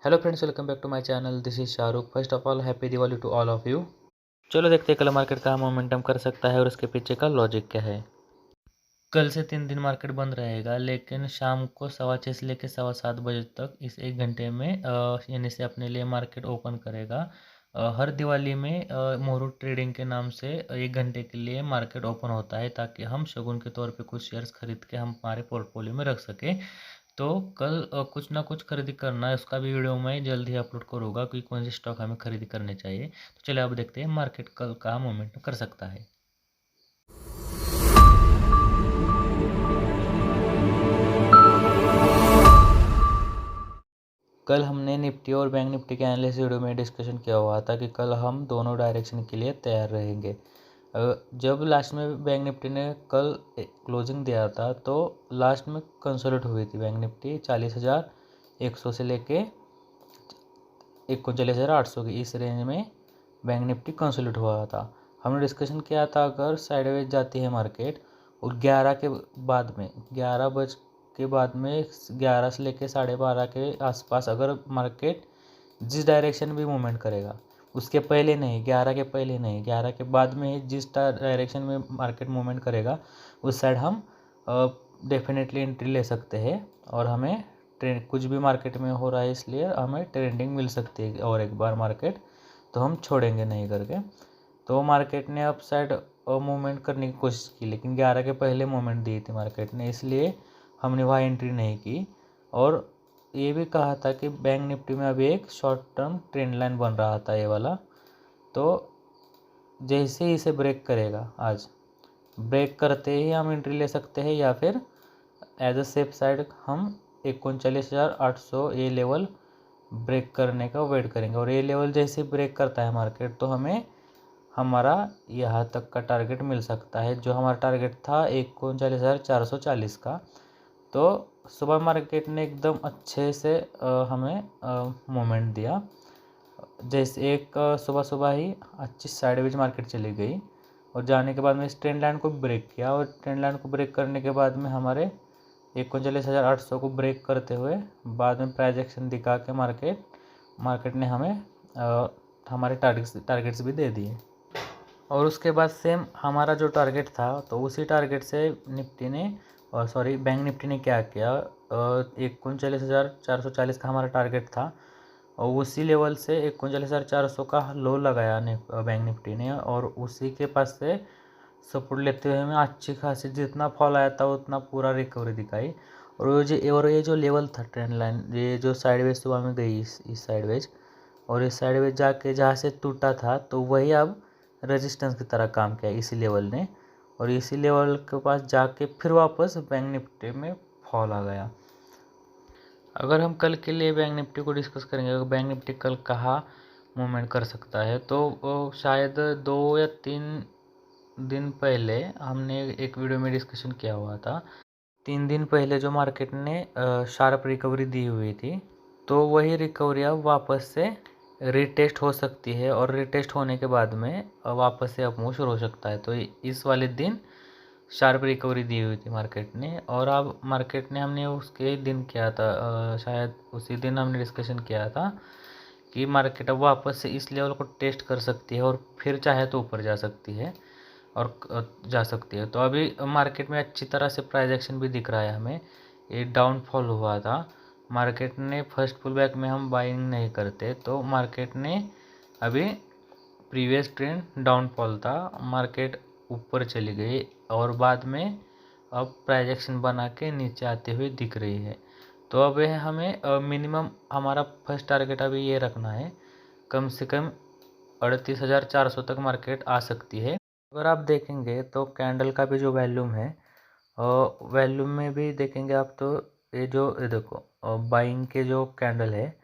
Hello friends, welcome back to my channel. This is Shahrukh. First of all happy Diwali to all of you. चलो देखते हैं कल market का momentum कर सकता है और उसके पीछे का लॉजिक क्या है। कल से 3 दिन मार्केट बंद रहेगा, लेकिन शाम को 6:15 से लेकर 7:15 बजे तक इस 1 घंटे में यानी से अपने लिए मार्केट ओपन करेगा। हर दिवाली में मुहूर्त ट्रेडिंग के नाम से 1 घंटे के लिए मार्केट ओपन होता है, ताकि हम शगुन के तौर पे कुछ शेयर्स खरीद के हम हमारे पोर्टफोलियो में रख सकें। तो कल कुछ ना कुछ खरीदी करना है, उसका भी वीडियो मैं जल्द ही अपलोड करूँगा कि कौन से स्टॉक हमें खरीदी करने चाहिए। तो चलिए अब देखते हैं मार्केट कल का मोमेंट कर सकता है। कल हमने निफ्टी और बैंक निफ्टी के एनालिसिस वीडियो में डिस्कशन किया हुआ था कि कल हम दोनों डायरेक्शन के लिए तैयार रहेंगे। जब लास्ट में बैंक निफ्टी ने कल क्लोजिंग दिया था तो लास्ट में कंसोलिडेट हुई थी बैंक निफ्टी 40,100 से लेके 39,800 की इस रेंज में बैंक निफ्टी कंसोलिडेट हुआ था। हमने डिस्कशन किया था अगर साइडवेज जाती है मार्केट और 11 के बाद में 11 के बाद में 11 से लेके 12:30 के आसपास अगर मार्केट जिस डायरेक्शन भी मूवमेंट करेगा, उसके पहले नहीं, 11 के पहले नहीं, 11 के बाद में जिस डायरेक्शन में मार्केट मूवमेंट करेगा उस साइड हम डेफिनेटली एंट्री ले सकते हैं और हमें ट्रेंड कुछ भी मार्केट में हो रहा है इसलिए हमें ट्रेंडिंग मिल सकती है और एक बार मार्केट, तो हम छोड़ेंगे नहीं करके। तो मार्केट ने अप साइड मूवमेंट करने की कोशिश की, लेकिन 11 के पहले मूवमेंट दी थी मार्केट ने, इसलिए हमने वहाँ एंट्री नहीं की। और ये भी कहा था कि बैंक निफ्टी में अभी एक शॉर्ट टर्म ट्रेंड लाइन बन रहा था ये वाला, तो जैसे ही इसे ब्रेक करेगा, आज ब्रेक करते ही हम एंट्री ले सकते हैं या फिर एज अ सेफ साइड हम 39,800 ये लेवल ब्रेक करने का वेट करेंगे। और ये लेवल जैसे ब्रेक करता है मार्केट तो हमें हमारा यहाँ तक का टारगेट मिल सकता है, जो हमारा टारगेट था 39,440 का। तो सुबह मार्केट ने एकदम अच्छे से हमें मोमेंट दिया। जैसे एक सुबह सुबह ही अच्छी साइडवेज मार्केट चली गई और जाने के बाद में इस ट्रेंड लाइन को ब्रेक किया, और ट्रेंड लाइन को ब्रेक करने के बाद में हमारे 39,800 को ब्रेक करते हुए बाद में प्राइस एक्शन दिखा के मार्केट ने हमें हमारे टारगेट्स भी दे दिए। और उसके बाद सेम हमारा जो टारगेट था तो उसी टारगेट से निफ्टी ने बैंक निफ्टी ने क्या किया, 39,440 का हमारा टारगेट था और उसी लेवल से 39,400 का लो लगाया बैंक निफ्टी ने, और उसी के पास से सपोर्ट लेते हुए हमें अच्छी खासी जितना फॉल आया था उतना पूरा रिकवरी दिखाई। और ये जो लेवल था ट्रेंड लाइन, ये जो साइडवेज सुबह में गई इस साइडवेज, और इस साइडवेज जाके जहाँ से टूटा था तो वही अब रेजिस्टेंस की तरह काम किया इसी लेवल ने, और इसी लेवल के पास जाके फिर वापस बैंक निफ्टी में फॉल आ गया। अगर हम कल के लिए बैंक निफ्टी को डिस्कस करेंगे, अगर बैंक निफ्टी कल कहाँ मूवमेंट कर सकता है, तो शायद 2 या 3 दिन पहले हमने एक वीडियो में डिस्कशन किया हुआ था। 3 दिन पहले जो मार्केट ने शार्प रिकवरी दी हुई थी, तो वही रिकवरी अब वापस से रीटेस्ट हो सकती है, और रीटेस्ट होने के बाद में वापस से अपमूव शुरू हो सकता है। तो इस वाले दिन शार्प रिकवरी दी हुई थी मार्केट ने, और अब मार्केट ने हमने उसके दिन किया था, शायद उसी दिन हमने डिस्कशन किया था कि मार्केट अब वापस से इस लेवल को टेस्ट कर सकती है और फिर चाहे तो ऊपर जा सकती है तो अभी मार्केट में अच्छी तरह से प्राइस एक्शन भी दिख रहा है हमें। ये डाउनफॉल हुआ था मार्केट ने, फर्स्ट पुल बैक में हम बाइंग नहीं करते, तो मार्केट ने अभी प्रीवियस ट्रेंड डाउनफॉल था, मार्केट ऊपर चली गई और बाद में अब प्राइस एक्शन बना के नीचे आते हुए दिख रही है। तो अब हमें मिनिमम हमारा फर्स्ट टारगेट अभी ये रखना है, कम से कम 38,400 तक मार्केट आ सकती है। अगर आप देखेंगे तो कैंडल का भी जो वॉल्यूम है, वॉल्यूम में भी देखेंगे आप तो ये देखो बाइंग के जो कैंडल है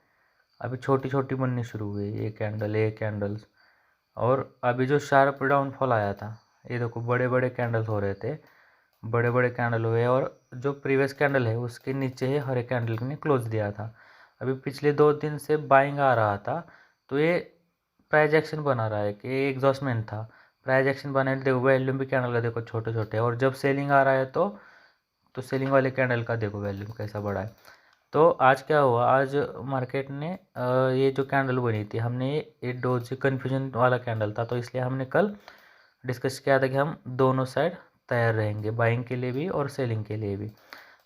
अभी छोटी छोटी बननी शुरू हुई है, ये कैंडल्स, और अभी जो शार्प डाउनफॉल आया था ये देखो बड़े बड़े कैंडल्स हो रहे थे, बड़े बड़े कैंडल हुए, और जो प्रीवियस कैंडल है उसके नीचे ही हर एक कैंडल ने क्लोज दिया था। अभी पिछले 2 दिन से बाइंग आ रहा था, तो ये प्राइस एक्शन बना रहा है कि एग्जॉस्टमेंट था, प्राइस एक्शन बना है। देखो वॉल्यूम भी कैंडल का देखो छोटे छोटे, और जब सेलिंग आ रहा है तो सेलिंग वाले कैंडल का देखो वॉल्यूम कैसा बड़ा है। तो आज क्या हुआ, आज मार्केट ने ये जो कैंडल बनी थी, हमने ये डोजी कन्फ्यूजन वाला कैंडल था, तो इसलिए हमने कल डिस्कस किया था कि हम दोनों साइड तैयार रहेंगे, बाइंग के लिए भी और सेलिंग के लिए भी।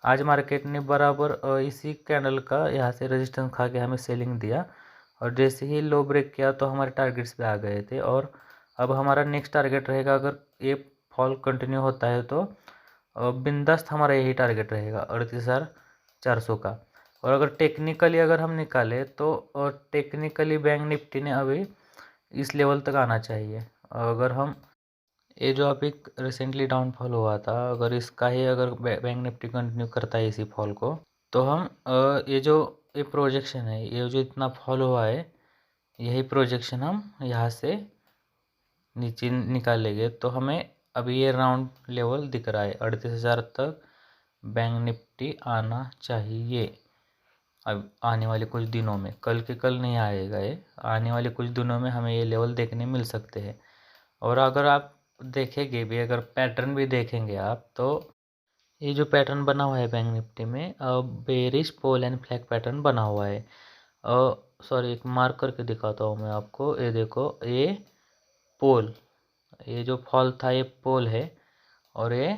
आज मार्केट ने बराबर इसी कैंडल का यहाँ से रेजिस्टेंस खा के हमें सेलिंग दिया, और जैसे ही लो ब्रेक किया तो हमारे टारगेट्स पे आ गए थे। और अब हमारा नेक्स्ट टारगेट रहेगा, अगर ये फॉल कंटिन्यू होता है तो बिंदास्त हमारा यही टारगेट रहेगा 38,400 का। और अगर टेक्निकली अगर हम निकालें तो टेक्निकली बैंक निफ्टी ने अभी इस लेवल तक आना चाहिए। अगर हम ये जो अभी रिसेंटली डाउनफॉल हुआ था, अगर इसका ही अगर बैंक निफ्टी कंटिन्यू करता है इसी फॉल को, तो हम ये जो ये प्रोजेक्शन है, ये जो इतना फॉल हुआ है, यही प्रोजेक्शन हम यहाँ से नीचे निकालेंगे तो हमें अभी ये राउंड लेवल दिख रहा है 38,000 तक बैंक निफ्टी आना चाहिए। अब आने वाले कुछ दिनों में, कल के कल नहीं आएगा ये, आने वाले कुछ दिनों में हमें ये लेवल देखने मिल सकते हैं। और अगर आप देखेंगे भी, अगर पैटर्न भी देखेंगे आप, तो ये जो पैटर्न बना हुआ है बैंक निफ्टी में, bearish pole and flag pattern बना हुआ है। सॉरी, एक मार्क करके दिखाता हूँ मैं आपको। ये देखो, ये पोल, ये जो फॉल था ये पोल है, और ये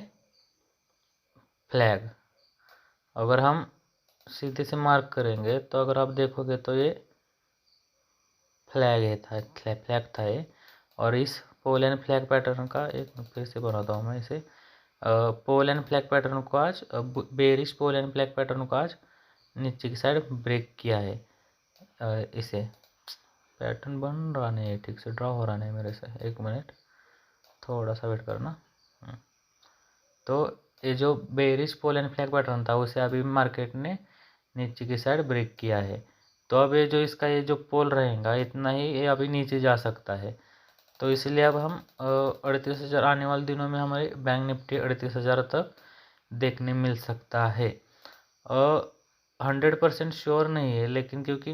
फ्लैग। अगर हम सीधे से मार्क करेंगे तो अगर आप देखोगे तो ये फ्लैग है था, फ्लैग था ये। और इस पोल एंड फ्लैग पैटर्न का एक फिर से बनाता हूँ मैं इसे। पोल एंड फ्लैग पैटर्न को आज bearish pole and flag pattern को आज नीचे की साइड ब्रेक किया है। इसे पैटर्न बन रहा नहीं है ठीक से, ड्रॉ हो रहा नहीं मेरे से, एक मिनट थोड़ा सा वेट करना। तो ये जो bearish pole and flag pattern था उसे अभी मार्केट ने नीचे की साइड ब्रेक किया है। तो अब ये जो इसका ये जो पोल रहेगा इतना ही ये अभी नीचे जा सकता है। तो इसलिए अब हम 38,000 आने वाले दिनों में हमारे बैंक निफ्टी 38,000 तक देखने मिल सकता है। 100% श्योर नहीं है, लेकिन क्योंकि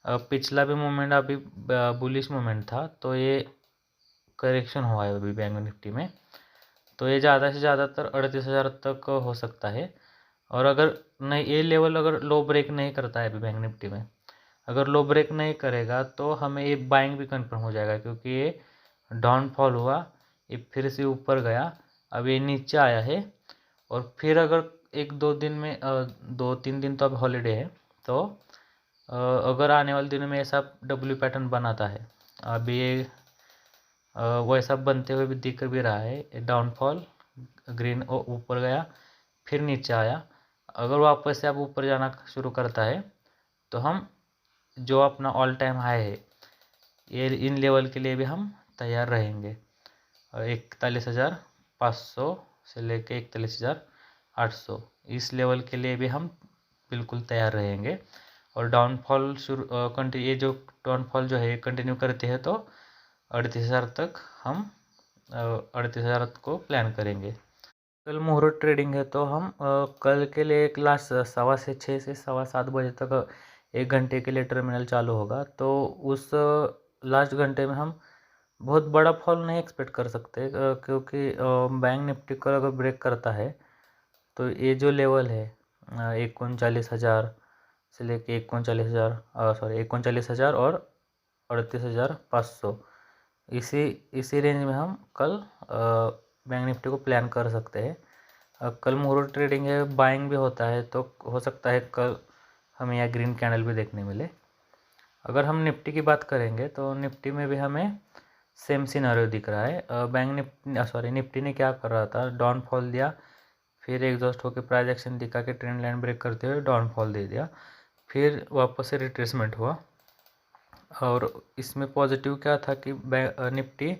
पिछला भी मोमेंट अभी बुलिश मोमेंट था, तो ये करेक्शन हुआ है अभी बैंक निफ्टी में, तो ये ज़्यादा से ज़्यादातर 38,000 तक हो सकता है। और अगर नहीं, ये लेवल अगर लो ब्रेक नहीं करता है अभी बैंक निफ्टी में, अगर लो ब्रेक नहीं करेगा तो हमें ये बाइंग भी कंफर्म हो जाएगा, क्योंकि ये डाउनफॉल हुआ, ये फिर से ऊपर गया, अब ये नीचे आया है। और फिर अगर 1-2 दिन में 2-3 दिन तो अब हॉलीडे है, तो अगर आने वाले दिनों में ऐसा डब्ल्यू पैटर्न बनाता है, अभी ये वैसा बनते हुए भी दिख भी रहा है, डाउनफॉल ग्रीन ऊपर गया फिर नीचे आया, अगर वापस से अब ऊपर जाना शुरू करता है तो हम जो अपना ऑल टाइम हाई है, ये इन लेवल के लिए भी हम तैयार रहेंगे। 41,500 से लेके 41,800 इस लेवल के लिए भी हम बिल्कुल तैयार रहेंगे। और डाउनफॉल ये जो डाउनफॉल जो है कंटिन्यू करते हैं तो 38,000 तक हम 38,000 को प्लान करेंगे। कल मुहूर्त ट्रेडिंग है, तो हम कल के लिए एक लास्ट 6:15 से 7:15 बजे तक 1 घंटे के लिए टर्मिनल चालू होगा। तो उस लास्ट घंटे में हम बहुत बड़ा फॉल नहीं एक्सपेक्ट कर सकते, क्योंकि बैंक निफ्टी को अगर ब्रेक करता है तो ये जो लेवल है 39,000 से लेके 39,000 और 38,500, इसी रेंज में हम कल बैंक निफ्टी को प्लान कर सकते हैं। कल मुहूर्त ट्रेडिंग है, बाइंग भी होता है, तो हो सकता है कल हमें यहाँ ग्रीन कैंडल भी देखने मिले। अगर हम निफ्टी की बात करेंगे तो निफ्टी में भी हमें सेम सिनारियो दिख रहा है। निफ्टी ने क्या कर रहा था, डाउनफॉल दिया, फिर एग्जॉस्ट होकर प्राइस एक्शन दिखा के ट्रेंड लाइन ब्रेक करते हुए डाउनफॉल दे दिया, फिर वापस से रिट्रेसमेंट हुआ। और इसमें पॉजिटिव क्या था कि निफ्टी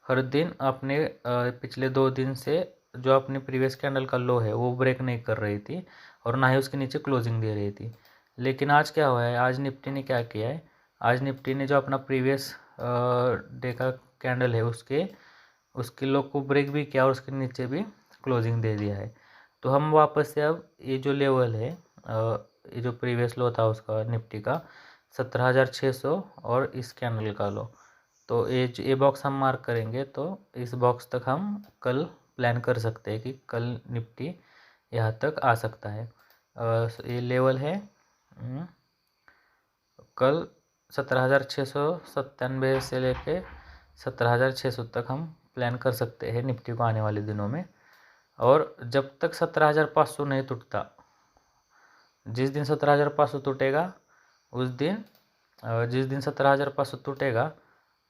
हर दिन अपने पिछले 2 दिन से जो अपने प्रीवियस कैंडल का लो है वो ब्रेक नहीं कर रही थी, और ना ही उसके नीचे क्लोजिंग दे रही थी। लेकिन आज क्या हुआ है, आज निफ्टी ने क्या किया है, आज निफ्टी ने जो अपना प्रीवियस डे का कैंडल है उसके लो को ब्रेक भी किया और उसके नीचे भी क्लोजिंग दे दिया है। तो हम वापस से अब ये जो लेवल है, ये जो प्रीवियस लो था उसका निफ्टी का 17,600 और इस कैंडल का लो, तो ये बॉक्स हम मार्क करेंगे, तो इस बॉक्स तक हम कल प्लान कर सकते हैं कि कल निफ्टी यहाँ तक आ सकता है। ये लेवल है कल 17,697 से लेके 17,600 तक हम प्लान कर सकते हैं निफ्टी को आने वाले दिनों में। और जब तक 17,500 नहीं टूटता, जिस दिन 17,500 टूटेगा उस दिन, जिस दिन 17,500 टूटेगा,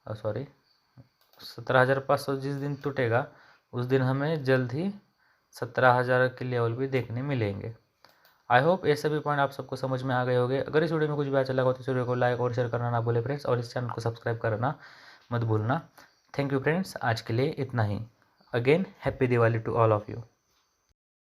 17,500 जिस दिन टूटेगा उस दिन हमें जल्द ही 17,000 के लेवल भी देखने मिलेंगे। आई होप ये सभी पॉइंट आप सबको समझ में आ गए होंगे। अगर इस वीडियो में कुछ भी अच्छा लगा तो इस वीडियो को लाइक और शेयर करना ना भूले फ्रेंड्स, और इस चैनल को सब्सक्राइब करना मत भूलना। थैंक यू फ्रेंड्स, आज के लिए इतना ही। Again happy Diwali to all of you.